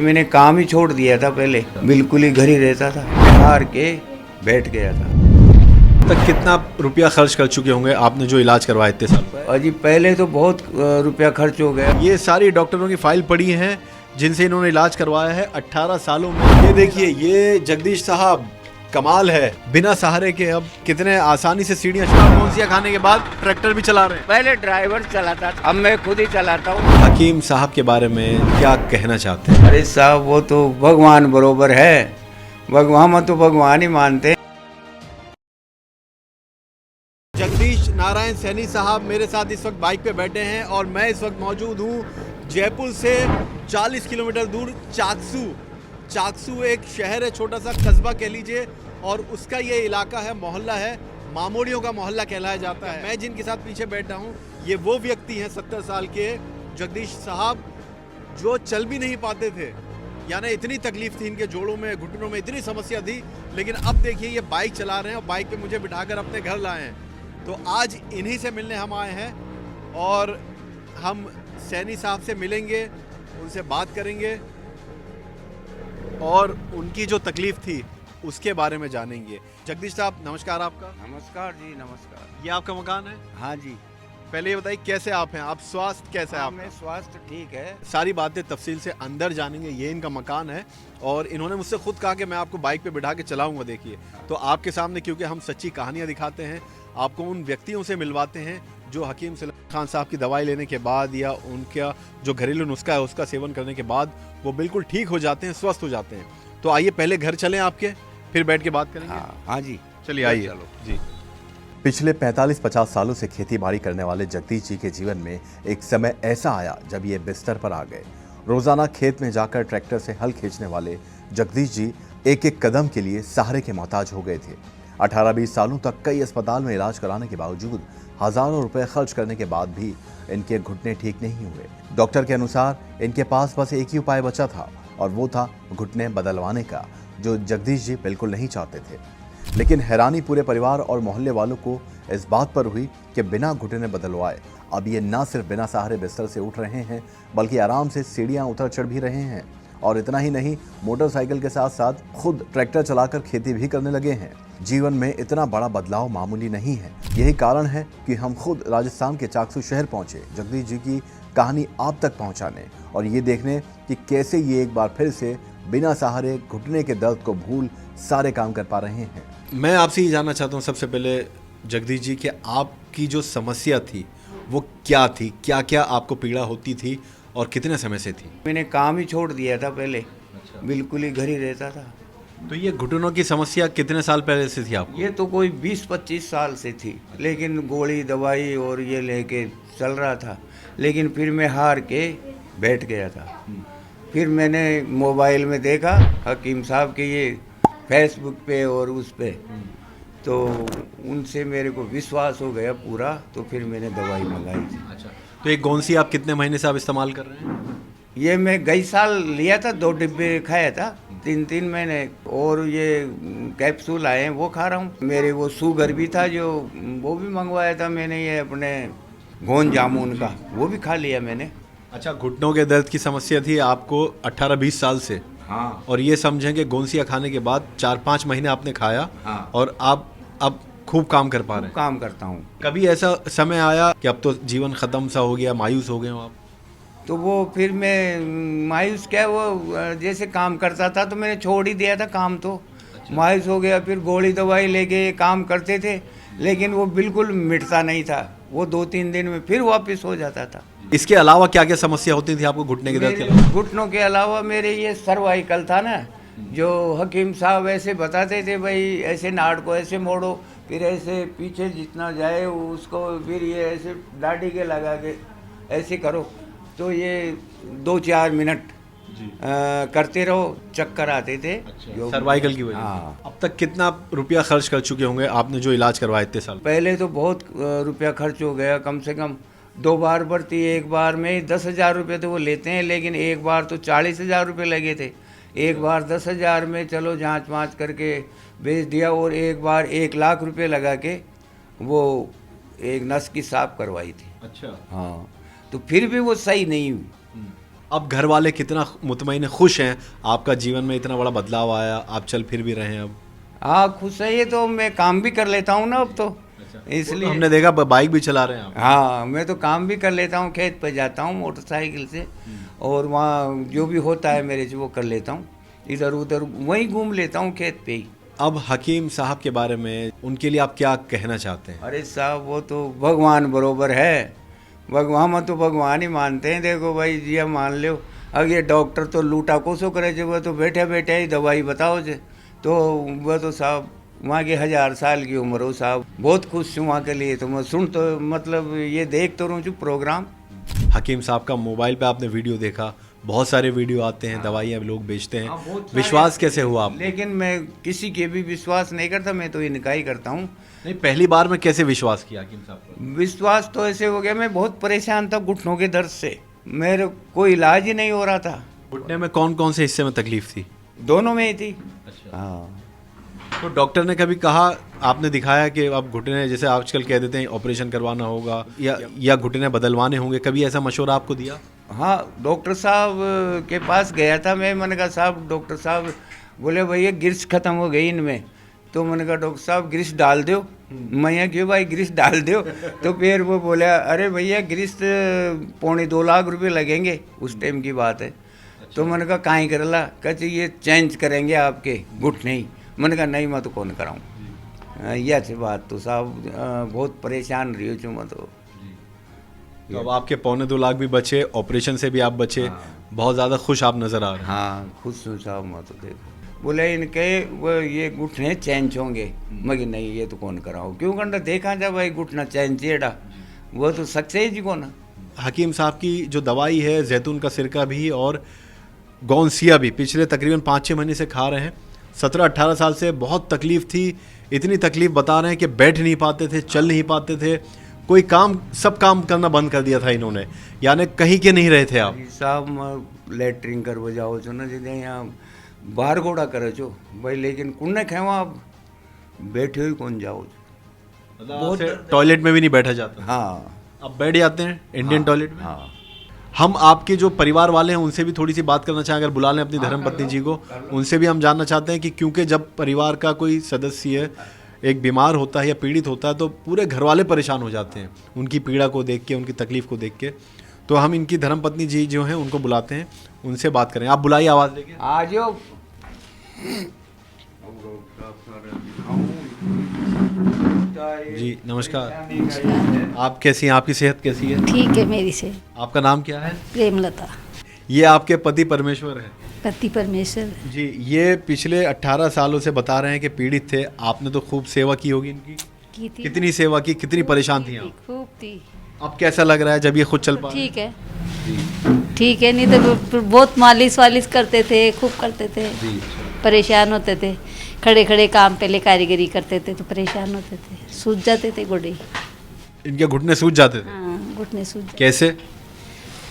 मैंने काम ही छोड़ दिया था, पहले बिल्कुल ही घर ही रहता था, हार के बैठ गया था। तक कितना रुपया खर्च कर चुके होंगे आपने जो इलाज करवाया इतने साल? अजी पहले तो बहुत रुपया खर्च हो गया। ये सारी डॉक्टरों की फाइल पड़ी हैं जिनसे इन्होंने इलाज करवाया है 18 सालों में। ये देखिए, ये जगदीश साहब कमाल है, बिना सहारे के अब कितने आसानी से सीढ़ियां कौनसियां खाने के बाद ट्रैक्टर भी चला रहे हैं। पहले ड्राइवर चलाता था, अब मैं खुद ही चलाता हूँ। हकीम साहब के बारे में क्या कहना चाहते हैं? अरे साहब, वो तो भगवान बरोबर है, भगवान में तो भगवान ही मानते हैं। जगदीश नारायण सैनी साहब मेरे साथ इस वक्त बाइक पे बैठे हैं और मैं इस वक्त मौजूद हूँ जयपुर से 40 किलोमीटर दूर चाकसू। चाकसू एक शहर है, छोटा सा कस्बा कह लीजिए, और उसका ये इलाका है, मोहल्ला है, मामोड़ियों का मोहल्ला कहलाया जाता है। मैं जिनके साथ पीछे बैठा हूँ ये वो व्यक्ति हैं 70 साल के जगदीश साहब, जो चल भी नहीं पाते थे, यानी इतनी तकलीफ थी इनके जोड़ों में, घुटनों में इतनी समस्या थी। लेकिन अब देखिए ये बाइक चला रहे हैं और बाइक पे मुझे बिठाकर अपने घर लाए हैं। तो आज इन्हीं से मिलने हम आए हैं और हम सैनी साहब से मिलेंगे, उनसे बात करेंगे और उनकी जो तकलीफ थी उसके बारे में जानेंगे। जगदीश साहब नमस्कार। आपका? नमस्कार जी, नमस्कार। ये आपका मकान है? हाँ जी। पहले ये बताइए कैसे आप हैं, आप स्वास्थ्य कैसा है आपका? मैं स्वास्थ्य ठीक है। सारी बातें तफसील से अंदर जानेंगे। ये इनका मकान है और इन्होंने मुझसे खुद कहा कि मैं आपको बाइक पे बिठा के चलाऊंगा। देखिए, तो आपके सामने, क्योंकि हम सच्ची कहानियां दिखाते हैं, आपको उन व्यक्तियों से मिलवाते हैं जो हकीम सलीम खान साहब की दवाई लेने के बाद या उनका जो घरेलू नुस्खा है उसका सेवन करने के बाद वो बिल्कुल ठीक हो जाते हैं, स्वस्थ हो जाते हैं। तो आइए पहले घर चलें आपके, फिर बैठ के बात करेंगे। हाँ जी, चलिए आइए। चलो जी। पिछले 45-50 सालों से खेतीबाड़ी करने वाले जगदीश जी के जीवन में एक समय ऐसा आया जब ये बिस्तर पर आ गए। रोजाना खेत में जाकर ट्रैक्टर से हल खींचने वाले जगदीश जी एक एक कदम के लिए सहारे के मोहताज हो गए थे। 18-20 सालों तक कई अस्पताल में इलाज कराने के बावजूद हजारों रुपए खर्च करने के बाद भी इनके घुटने ठीक नहीं हुए। डॉक्टर के अनुसार इनके पास बस एक ही उपाय बचा था और वो था घुटने बदलवाने का, जो जगदीश जी बिल्कुल नहीं चाहते थे। लेकिन हैरानी पूरे परिवार और मोहल्ले वालों को इस बात पर हुई कि बिना घुटने बदलवाए अब ये ना सिर्फ बिना सहारे बिस्तर से उठ रहे हैं, बल्कि आराम से सीढ़ियां उतर चढ़ भी रहे हैं। और इतना ही नहीं, मोटरसाइकिल के साथ साथ खुद ट्रैक्टर चलाकर खेती भी करने लगे हैं। जीवन में इतना बड़ा बदलाव मामूली नहीं है। यही कारण है कि हम खुद राजस्थान के चाकसू शहर पहुंचे जगदीश जी की कहानी आप तक पहुंचाने और ये देखने कि कैसे ये एक बार फिर से बिना सहारे घुटने के दर्द को भूल सारे काम कर पा रहे हैं। मैं आपसे ये जानना चाहता हूँ सबसे पहले जगदीश जी कि आपकी जो समस्या थी वो क्या थी, क्या क्या आपको पीड़ा होती थी और कितने समय से थी? मैंने काम ही छोड़ दिया था, पहले बिल्कुल ही घर ही रहता था। तो ये घुटनों की समस्या कितने साल पहले से थी आपको? ये तो कोई 20-25 साल से थी, लेकिन गोली दवाई और ये लेके चल रहा था। लेकिन फिर मैं हार के बैठ गया था। फिर मैंने मोबाइल में देखा हकीम साहब के ये फेसबुक पे और उस पे, तो उनसे मेरे को विश्वास हो गया पूरा, तो फिर मैंने दवाई मंगाई थी। अच्छा, तो एक गोंसी आप कितने महीने से आप इस्तेमाल कर रहे हैं? ये मैं गई साल लिया था, 2 डिब्बे खाया था 3-3 महीने, और ये कैप्सूल आए हैं वो खा रहा हूँ। मेरे वो शुगर भी था जो, वो भी मंगवाया था मैंने, ये अपने गोंद जामुन का, वो भी खा लिया मैंने। अच्छा, घुटनों के दर्द की समस्या थी आपको 18-20 साल से? हाँ। और ये समझें कि गोंसिया खाने के बाद 4-5 महीने आपने खाया। हाँ। और आप अब खूब काम कर पा रहे हैं? काम करता हूँ। कभी ऐसा समय आया कि अब तो जीवन खत्म सा हो गया, मायूस हो गए हो आप? तो वो फिर मैं मायूस क्या, वो जैसे काम करता था तो मैंने छोड़ ही दिया था काम, तो मायूस हो गया। फिर गोली दवाई लेके काम करते थे, लेकिन वो बिल्कुल मिटता नहीं था, वो 2-3 दिन में फिर वापस हो जाता था। इसके अलावा क्या क्या समस्या होती थी आपको घुटने के दर्द के अलावा? घुटनों के अलावा मेरे ये सर्वाइकल था ना, जो हकीम साहब ऐसे बताते थे, भाई ऐसे नाड़ को ऐसे मोड़ो, फिर ऐसे पीछे जितना जाए उसको, फिर ये ऐसे दाढ़ी के लगा के ऐसे करो, तो ये 2-4 मिनट करते रहो, चक्कर आते थे। अच्छा, सर्वाइकल की वजह से। हाँ। अब तक कितना रुपया खर्च कर चुके होंगे आपने जो इलाज करवाया इतने साल? पहले तो बहुत रुपया खर्च हो गया, कम से कम 2 बार भर्ती, एक बार में 10,000 रुपये तो वो लेते हैं, लेकिन एक बार तो 40,000 रुपये लगे थे। एक बार 10,000 में चलो जांच वाँच करके भेज दिया, और एक बार 1 लाख रुपये लगा के वो एक नस की साफ करवाई थी। अच्छा। हाँ, तो फिर भी वो सही नहीं हुई। अब घर वाले कितना मुतमईन खुश हैं, आपका जीवन में इतना बड़ा बदलाव आया, आप चल फिर भी रहे हैं अब? हाँ खुश है, ये तो मैं काम भी कर लेता हूँ ना अब तो, इसलिए। हमने देखा बाइक भी चला रहे हैं आप। हाँ मैं तो काम भी कर लेता हूँ, खेत पे जाता हूँ मोटरसाइकिल से, और वहाँ जो भी होता है मेरे से वो कर लेता हूँ, इधर उधर वहीं घूम लेता हूँ खेत पे ही। अब हकीम साहब के बारे में, उनके लिए आप क्या कहना चाहते हैं? अरे साहब वो तो भगवान बरोबर है, भगवान में तो भगवान ही मानते हैं। देखो भाई जी हम मान लो, अब ये डॉक्टर तो लूटा कोसो करे जो, वो तो बैठे बैठे ही दवाई बताओ जे, तो वह तो साहब वहाँ की 1000 साल की उम्र हो साहब, बहुत खुश हूँ वहाँ के लिए। तो मैं सुन तो मतलब ये देख तो रहूँ प्रोग्राम। हकीम साहब का मोबाइल पे आपने वीडियो देखा, बहुत सारे वीडियो आते हैं, दवाइयाँ लोग बेचते हैं, बहुत विश्वास सारे कैसे हुआ आप? लेकिन मैं किसी के भी विश्वास नहीं करता, मैं तो इनका ही करता हूँ। नहीं, पहली बार में कैसे विश्वास किया हकीम साहब पर? विश्वास तो ऐसे हो गया, मैं बहुत परेशान था घुटनों के दर्द से, मेरे कोई इलाज ही नहीं हो रहा था। घुटने में कौन कौन से हिस्से में तकलीफ थी? दोनों में ही थी। अच्छा। हाँ तो डॉक्टर ने कभी कहा, आपने दिखाया कि अब घुटने जैसे आजकल कह देते हैं ऑपरेशन करवाना होगा या घुटने बदलवाने होंगे, कभी ऐसा मशवरा आपको दिया? हाँ डॉक्टर साहब के पास गया था मैं, मैंने कहा साहब, डॉक्टर साहब बोले भैया ग्रिस खत्म हो गई इनमें, तो मैंने कहा डॉक्टर साहब ग्रिस डाल दो। मैं क्यों भाई ग्रिस डाल दो? तो फिर वो बोला अरे भैया ग्रिस 2.25 लाख रुपए लगेंगे, उस टाइम की बात है। तो मैंने कहा काहीं करला, कहते ये चेंज करेंगे आपके घुटने ही। मैंने कहा नहीं मैं तो कौन कराऊँ, यह थी बात। तो साहब बहुत परेशान रही हूँ मैं तो। तो अब आपके 2.25 लाख भी बचे, ऑपरेशन से भी आप बचे, बहुत ज़्यादा खुश आप नज़र आ रहे हैं। हाँ खुश हूँ साहब मैं तो। देखो बोले इनके वो ये घुटने चेंज होंगे, मगर नहीं ये तो कौन कराऊँ, क्यों करना, देखा जा भाई घुटना चेंज चेड़ा, वो तो सक्सेस ही कौन। हकीम साहब की जो दवाई है, जैतून का सिरका भी और गौनसिया भी, पिछले तकरीबन 5-6 महीने से खा रहे हैं। 17-18 साल से बहुत तकलीफ थी, इतनी तकलीफ बता रहे हैं कि बैठ नहीं पाते थे, चल नहीं पाते थे, कोई काम, सब काम करना बंद कर दिया था इन्होंने, यानी कहीं के नहीं रहे थे आप। साहब लेटरिन कर जाओ छो ना जिसे यहाँ बाहर घोड़ा करे छो भाई, लेकिन कुन्ने खेवा आप बैठे ही कौन जाओ छो। बहुत टॉयलेट में भी नहीं बैठा जाता। हाँ अब बैठ जाते हैं इंडियन टॉयलेट में। हाँ हम आपके जो परिवार वाले हैं उनसे भी थोड़ी सी बात करना चाहें, अगर बुला लें अपनी धर्मपत्नी जी को, उनसे भी हम जानना चाहते हैं कि क्योंकि जब परिवार का कोई सदस्य एक बीमार होता है या पीड़ित होता है तो पूरे घर वाले परेशान हो जाते हैं उनकी पीड़ा को देख के, उनकी तकलीफ को देख के। तो हम इनकी धर्मपत्नी जी जो हैं उनको बुलाते हैं, उनसे बात करें। आप बुलाइए आवाज़ देके। आ जाओ। जी नमस्कार। आप कैसी हैं, आपकी सेहत कैसी है? ठीक है मेरी से। आपका नाम क्या है? प्रेमलता। ये आपके पति परमेश्वर है? पति परमेश्वर। जी, ये पिछले 18 सालों से बता रहे हैं कि पीड़ित थे, आपने तो खूब सेवा की होगी इनकी। की थी। कितनी सेवा की, कितनी परेशान थी आप? खूब थी। अब कैसा लग रहा है जब ये खुद चल पा रहे हैं? ठीक है, ठीक है, नहीं तो बहुत मालिश वालिश करते थे, खूब करते थे, परेशान होते थे, खड़े खड़े काम पहले कारीगरी करते थे तो परेशान होते थे, सूज जाते थे गोडे। इनके घुटने सूज जाते थे? हाँ घुटने सूज जाते, कैसे?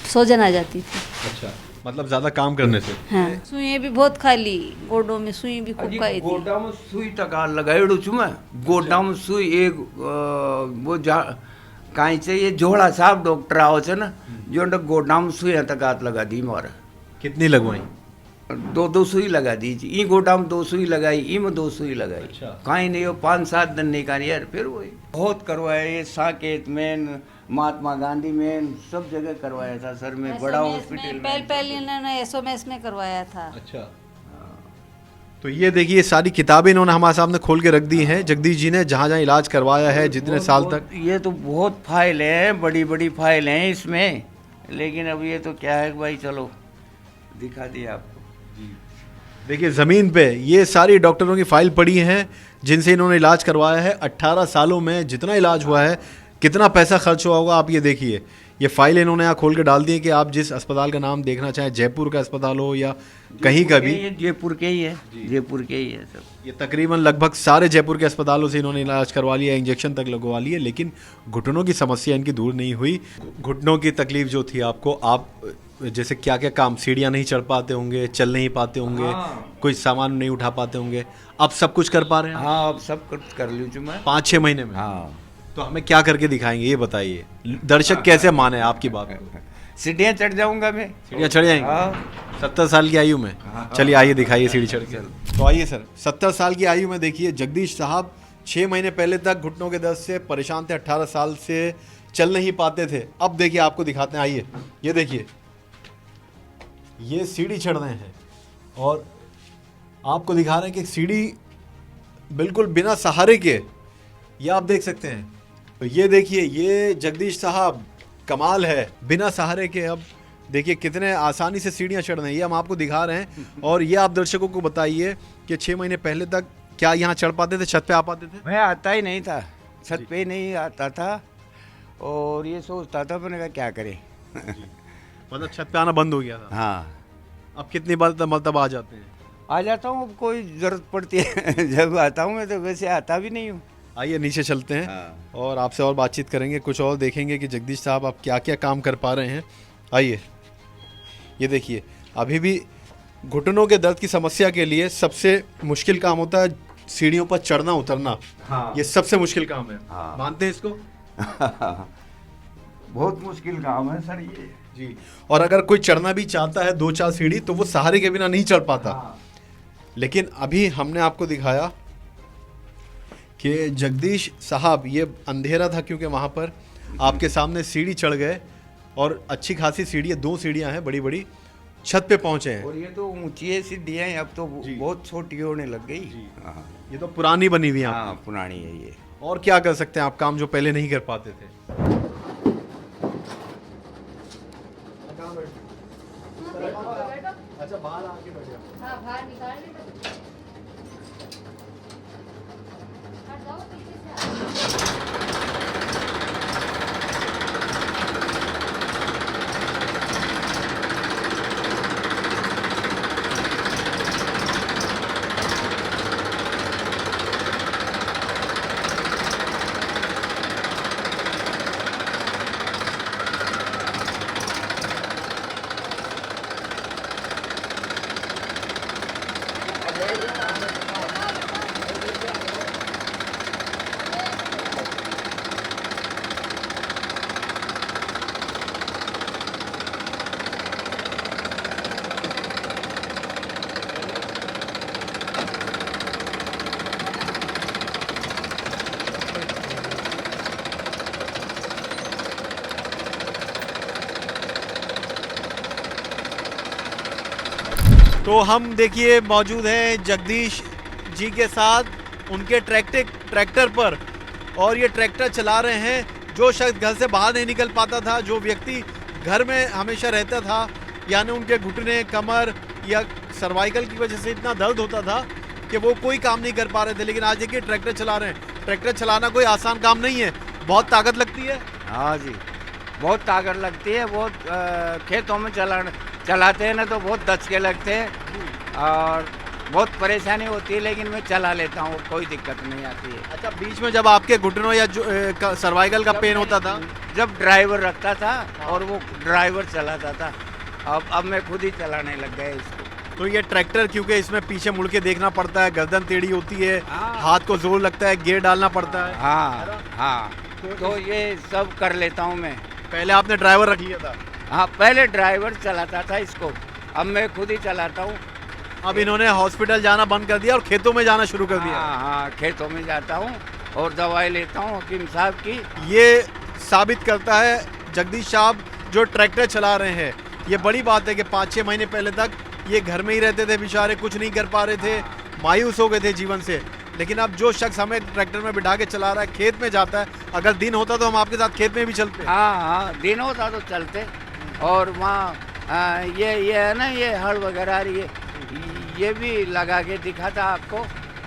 सोजन आ जाती थी। अच्छा, मतलब ज्यादा काम करने से? हाँ सुई भी बहुत खा ली, गोडों में सुई भी खूब खाई थी। गोडा में सुई तक लगाएड़ू छू मैं, गोडा में सुई एक वो जा कहीं से ये जोड़ा साहब डॉक्टर आओ छे ना, जो गोडा में सुई तक हाथ लगा दी मारे। कितनी लगवाई? 2 सुई लगा दी जी, ई गोडा में 2 सुई लगाई, ई में 2 सुई लगाई। अच्छा। कहीं नहीं हो 5-7 दिन नहीं कहा यार, फिर वही बहुत करवाया, ये साकेत में, महात्मा गांधी में, सब जगह करवाया था सर में, बड़ा हॉस्पिटल में। पहले इन्होंने एसओएमएस में करवाया था। अच्छा, तो ये देखिए ये सारी किताबें इन्होंने हमारे सामने खोल के रख दी हैं। जगदीश जी ने जहाँ जहाँ इलाज करवाया है, जितने साल तक। ये तो बहुत फाइल हैं, बड़ी बड़ी फाइल हैं इसमें, लेकिन अब ये तो क्या है भाई, चलो दिखा दिया आपको। देखिए ज़मीन पे ये सारी डॉक्टरों की फाइल पड़ी हैं जिनसे इन्होंने इलाज करवाया है। 18 सालों में जितना इलाज हुआ है, कितना पैसा खर्च हुआ होगा आप ये देखिए। ये फाइल इन्होंने यहाँ खोल के डाल दी है कि आप जिस अस्पताल का नाम देखना चाहें, जयपुर का अस्पताल हो या कहीं का भी। ये जयपुर के ही है, जयपुर के ही है सब। ये तकरीबन लगभग सारे जयपुर के अस्पतालों से इन्होंने इलाज करवा लिया, इंजेक्शन तक लगवा लिए, लेकिन घुटनों की समस्या इनकी दूर नहीं हुई। घुटनों की तकलीफ जो थी आपको, आप जैसे क्या क्या काम, सीढ़ियाँ नहीं चढ़ पाते होंगे, चल नहीं पाते होंगे, कोई सामान नहीं उठा पाते होंगे, अब सब कुछ कर पा रहे हैं? हाँ अब सब कुछ कर लूँ चु मैं 5-6 महीने में। हाँ तो हमें क्या करके दिखाएंगे ये बताइए, दर्शक कैसे माने आपकी बात को? सीढ़ियाँ चढ़ जाऊंगा मैं। सीढ़ियाँ चढ़ जाएंगे हाँ 70 साल की आयु में? चलिए आइए दिखाइए सीढ़ी चढ़ के। तो आइए सर, 70 साल की आयु में देखिए जगदीश साहब 6 महीने पहले तक घुटनों के दर्द से परेशान थे, 18 साल से चल नहीं पाते थे। अब देखिए आपको दिखाते हैं, आइए ये देखिए, ये सीढ़ी चढ़ रहे हैं और आपको दिखा रहे हैं कि सीढ़ी बिल्कुल बिना सहारे के, ये आप देख सकते हैं। तो ये देखिए, ये जगदीश साहब कमाल है, बिना सहारे के। अब देखिए कितने आसानी से सीढ़ियाँ चढ़ रहे हैं, ये हम आपको दिखा रहे हैं। और ये आप दर्शकों को बताइए कि 6 महीने पहले तक क्या यहाँ चढ़ पाते थे, छत पे आ पाते थे? मैं आता ही नहीं था, छत पे नहीं आता था और ये सोचता था मैंने कहा क्या करें। मतलब छत पे आना बंद हो गया था। हाँ अब कितनी बार मतलब आ जाते हैं? आ जाता हूँ, अब कोई ज़रूरत पड़ती है जब आता हूँ मैं, तो वैसे आता भी नहीं हूँ। आइए नीचे चलते हैं हाँ। और आपसे और बातचीत करेंगे, कुछ और देखेंगे कि जगदीश साहब आप क्या क्या काम कर पा रहे हैं। आइए, ये देखिए, अभी भी घुटनों के दर्द की समस्या के लिए सबसे मुश्किल काम होता है सीढ़ियों पर चढ़ना उतरना। हाँ। ये सबसे मुश्किल काम है। हाँ। मानते हैं इसको? बहुत मुश्किल काम है सर ये। जी। और अगर कोई चढ़ना भी चाहता है 2-4 सीढ़ी, तो वो सहारे के बिना नहीं चढ़ पाता। हाँ। लेकिन अभी हमने आपको दिखाया कि जगदीश साहब, ये अंधेरा था क्योंकि वहाँ पर आपके सामने सीढ़ी चढ़ गए और अच्छी खासी सीढ़ी है, 2 सीढ़ियाँ हैं बड़ी बड़ी, छत पे पहुँचे हैं। और ये तो ऊंची सीढ़ियाँ हैं, अब तो जी। बहुत छोटी होने लग गई। हाँ ये तो पुरानी बनी हुई है हाँ, आपकी। पुरानी है ये। और क्या कर सकते हैं आप काम जो पहले नहीं कर पाते थे? अच्छा, बाहर आके बैठ जाओ। हाँ बाहर निकाल हट जाओ पीछे से। तो हम देखिए मौजूद हैं जगदीश जी के साथ, उनके ट्रैक्टर पर, और ये ट्रैक्टर चला रहे हैं। जो शख्स घर से बाहर नहीं निकल पाता था, जो व्यक्ति घर में हमेशा रहता था, यानी उनके घुटने, कमर या सर्वाइकल की वजह से इतना दर्द होता था कि वो कोई काम नहीं कर पा रहे थे, लेकिन आज देखिए ट्रैक्टर चला रहे हैं। ट्रैक्टर चलाना कोई आसान काम नहीं है, बहुत ताकत लगती है। हाँ जी, बहुत ताकत लगती है। बहुत खेतों में चलाते हैं ना तो बहुत दचके लगते हैं और बहुत परेशानी होती है, लेकिन मैं चला लेता हूँ, कोई दिक्कत नहीं आती है। अच्छा, बीच में जब आपके घुटनों या सर्वाइकल का पेन होता था? जब ड्राइवर रखता था और वो ड्राइवर चलाता था, अब मैं खुद ही चलाने लग गया इसको। तो ये ट्रैक्टर, क्योंकि इसमें पीछे मुड़ के देखना पड़ता है, गर्दन टेढ़ी होती है, हाँ। हाथ को जोर लगता है, गियर डालना पड़ता है। हाँ हाँ, तो ये सब कर लेता हूँ मैं। पहले आपने ड्राइवर रख लिया था? हाँ, पहले ड्राइवर चलाता था इसको, अब मैं खुद ही चलाता हूँ। अब इन्होंने हॉस्पिटल जाना बंद कर दिया और खेतों में जाना शुरू कर दिया। हाँ हाँ, खेतों में जाता हूँ और दवाई लेता हूँ हकीम साहब की। ये साबित करता है जगदीश साहब जो ट्रैक्टर चला रहे हैं, ये बड़ी बात है कि 5-6 महीने पहले तक ये घर में ही रहते थे बेचारे, कुछ नहीं कर पा रहे थे, मायूस हो गए थे जीवन से। लेकिन अब जो शख्स हमें ट्रैक्टर में बिठा के चला रहा है, खेत में जाता है, अगर दिन होता तो हम आपके साथ खेत में भी चलते। हाँ हाँ, दिन होता तो चलते। और वहाँ ये है ना, ये हल वगैरह ये भी लगा के दिखा था आपको,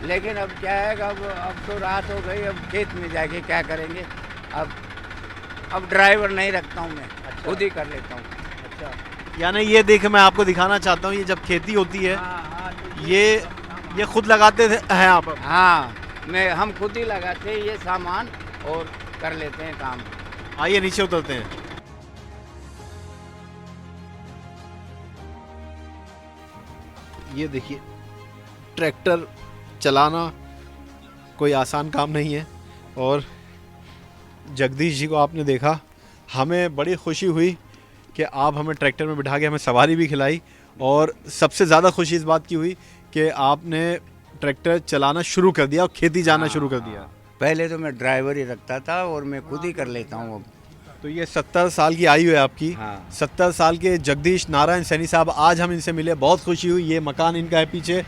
लेकिन अब क्या है, अब तो रात हो गई, अब खेत में जाके क्या करेंगे। अब ड्राइवर नहीं रखता हूँ मैं, खुद ही कर लेता हूँ। अच्छा, यानी ये देख, मैं आपको दिखाना चाहता हूँ, ये जब खेती होती है, तो ये खुद लगाते हैं आप? हाँ, हम खुद ही लगाते हैं ये सामान और कर लेते हैं काम। आइए नीचे उतरते हैं। ये देखिए, ट्रैक्टर चलाना कोई आसान काम नहीं है, और जगदीश जी को आपने देखा, हमें बड़ी खुशी हुई कि आप हमें ट्रैक्टर में बिठा के हमें सवारी भी खिलाई, और सबसे ज़्यादा खुशी इस बात की हुई कि आपने ट्रैक्टर चलाना शुरू कर दिया और खेती जाना शुरू कर दिया। पहले तो मैं ड्राइवर ही रखता था और मैं खुद ही कर लेता हूँ अब। तो ये 70 साल की आयु है आपकी। हाँ। 70 साल के जगदीश नारायण सैनी साहब, आज हम इनसे मिले, बहुत खुशी हुई। ये मकान इनका है पीछे,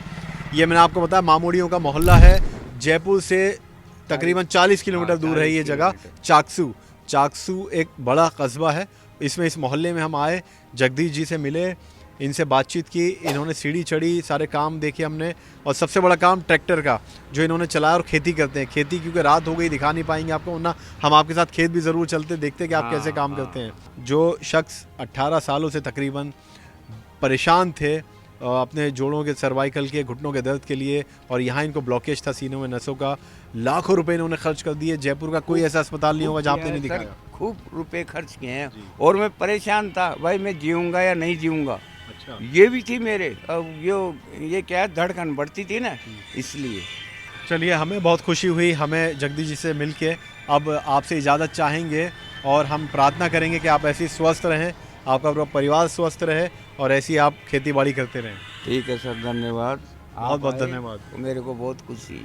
ये मैंने आपको बताया मामूड़ियों का मोहल्ला है। जयपुर से तकरीबन 40 किलोमीटर दूर है ये जगह, चाकसू। चाकसू एक बड़ा कस्बा है, इसमें इस मोहल्ले में हम आए, जगदीश जी से मिले, इनसे बातचीत की, इन्होंने सीढ़ी चढ़ी, सारे काम देखे हमने, और सबसे बड़ा काम ट्रैक्टर का जो इन्होंने चलाया, और खेती करते हैं। खेती क्योंकि रात हो गई दिखा नहीं पाएंगे आपको, वरना हम आपके साथ खेत भी ज़रूर चलते, देखते कि आप कैसे काम करते हैं। जो शख्स 18 सालों से तकरीबन परेशान थे अपने जोड़ों के, सर्वाइकल के, घुटनों के दर्द के लिए, और यहाँ इनको ब्लॉकेज था सीनों में नसों का, लाखों रुपए इन्होंने खर्च कर दिए। जयपुर का कोई ऐसा अस्पताल नहीं होगा जहाँ आपने नहीं दिखाया। खूब रुपए खर्च किए हैं, और मैं परेशान था भाई, मैं जीऊँगा या नहीं जीऊँगा। अच्छा। ये भी थी मेरे, अब ये क्या है, धड़कन बढ़ती थी ना, इसलिए। चलिए, हमें बहुत खुशी हुई हमें जगदीश जी से मिल के। अब आपसे इजाज़त चाहेंगे और हम प्रार्थना करेंगे कि आप ऐसे स्वस्थ रहें, आपका पूरा परिवार स्वस्थ रहे, और ऐसी आप खेती बाड़ी करते रहें। ठीक है सर, धन्यवाद। बहुत बहुत आप आए, धन्यवाद। मेरे को बहुत खुशी।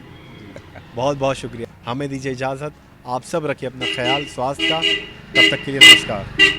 बहुत बहुत शुक्रिया। हमें दीजिए इजाज़त। आप सब रखिए अपना ख्याल स्वास्थ्य का। तब तक के लिए नमस्कार।